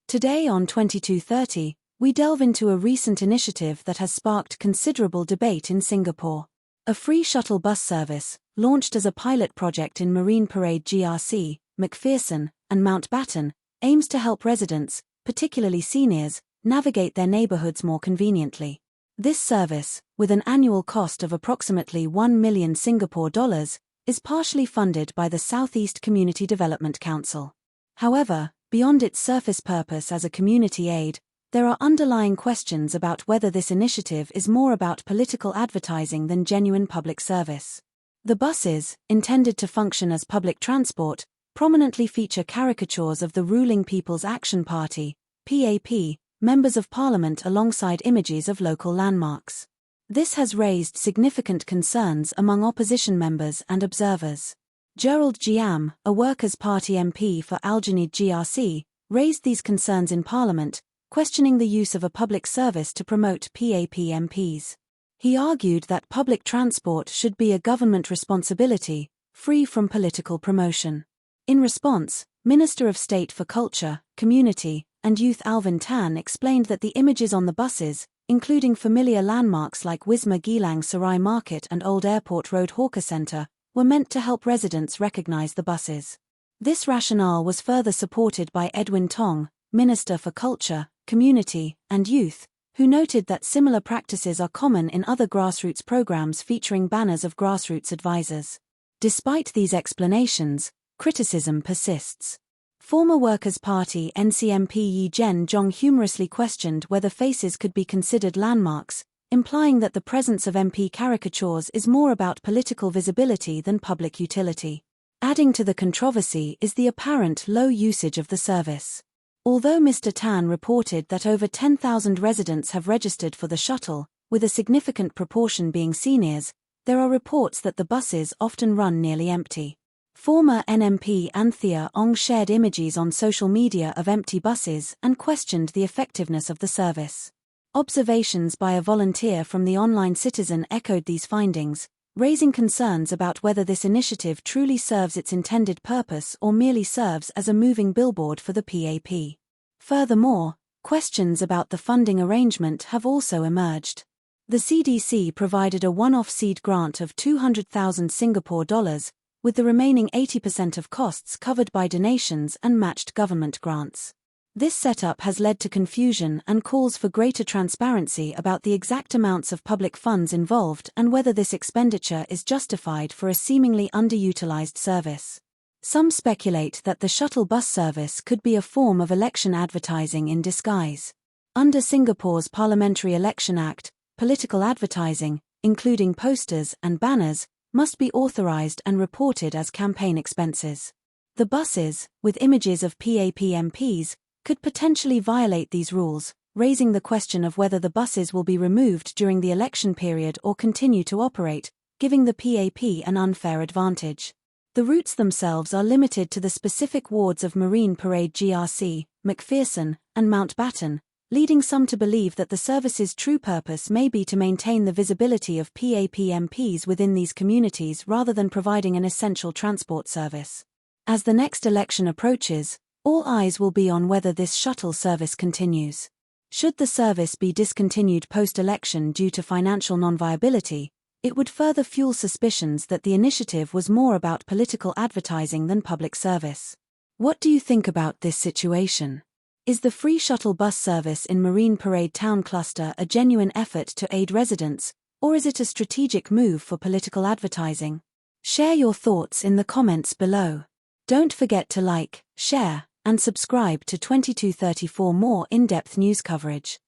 Today on 2230, we delve into a recent initiative that has sparked considerable debate in Singapore. A free shuttle bus service, launched as a pilot project in Marine Parade GRC, McPherson, and Mountbatten, aims to help residents, particularly seniors, navigate their neighborhoods more conveniently. This service, with an annual cost of approximately 1 million Singapore dollars, is partially funded by the Southeast Community Development Council. However, beyond its surface purpose as a community aid, there are underlying questions about whether this initiative is more about political advertising than genuine public service. The buses, intended to function as public transport, prominently feature caricatures of the ruling People's Action Party, PAP, members of parliament alongside images of local landmarks. This has raised significant concerns among opposition members and observers. Gerald Giam, a Workers' Party MP for Alginid GRC, raised these concerns in Parliament, questioning the use of a public service to promote PAP MPs. He argued that public transport should be a government responsibility, free from political promotion. In response, Minister of State for Culture, Community, and Youth Alvin Tan explained that the images on the buses, including familiar landmarks like Wisma Gilang Serai Market and Old Airport Road Hawker Centre, were meant to help residents recognise the buses. This rationale was further supported by Edwin Tong, Minister for Culture, Community, and Youth, who noted that similar practices are common in other grassroots programs featuring banners of grassroots advisors. Despite these explanations, criticism persists. Former Workers' Party NCMP Yi Zhen Zhong humorously questioned whether faces could be considered landmarks, implying that the presence of MP caricatures is more about political visibility than public utility. Adding to the controversy is the apparent low usage of the service. Although Mr. Tan reported that over 10,000 residents have registered for the shuttle, with a significant proportion being seniors, there are reports that the buses often run nearly empty. Former NMP Anthea Ong shared images on social media of empty buses and questioned the effectiveness of the service. Observations by a volunteer from the Online Citizen echoed these findings, raising concerns about whether this initiative truly serves its intended purpose or merely serves as a moving billboard for the PAP. Furthermore, questions about the funding arrangement have also emerged. The CDC provided a one-off seed grant of 200,000 Singapore dollars, with the remaining 80% of costs covered by donations and matched government grants. This setup has led to confusion and calls for greater transparency about the exact amounts of public funds involved and whether this expenditure is justified for a seemingly underutilized service. Some speculate that the shuttle bus service could be a form of election advertising in disguise. Under Singapore's Parliamentary Election Act, political advertising, including posters and banners, must be authorized and reported as campaign expenses. The buses, with images of PAP MPs, could potentially violate these rules, raising the question of whether the buses will be removed during the election period or continue to operate, giving the PAP an unfair advantage. The routes themselves are limited to the specific wards of Marine Parade GRC, McPherson, and Mountbatten, leading some to believe that the service's true purpose may be to maintain the visibility of PAP MPs within these communities rather than providing an essential transport service. As the next election approaches, all eyes will be on whether this shuttle service continues. Should the service be discontinued post-election due to financial non-viability, it would further fuel suspicions that the initiative was more about political advertising than public service. What do you think about this situation? Is the free shuttle bus service in Marine Parade Town Cluster a genuine effort to aid residents, or is it a strategic move for political advertising? Share your thoughts in the comments below. Don't forget to like, share, and subscribe to 2230 for more in-depth news coverage.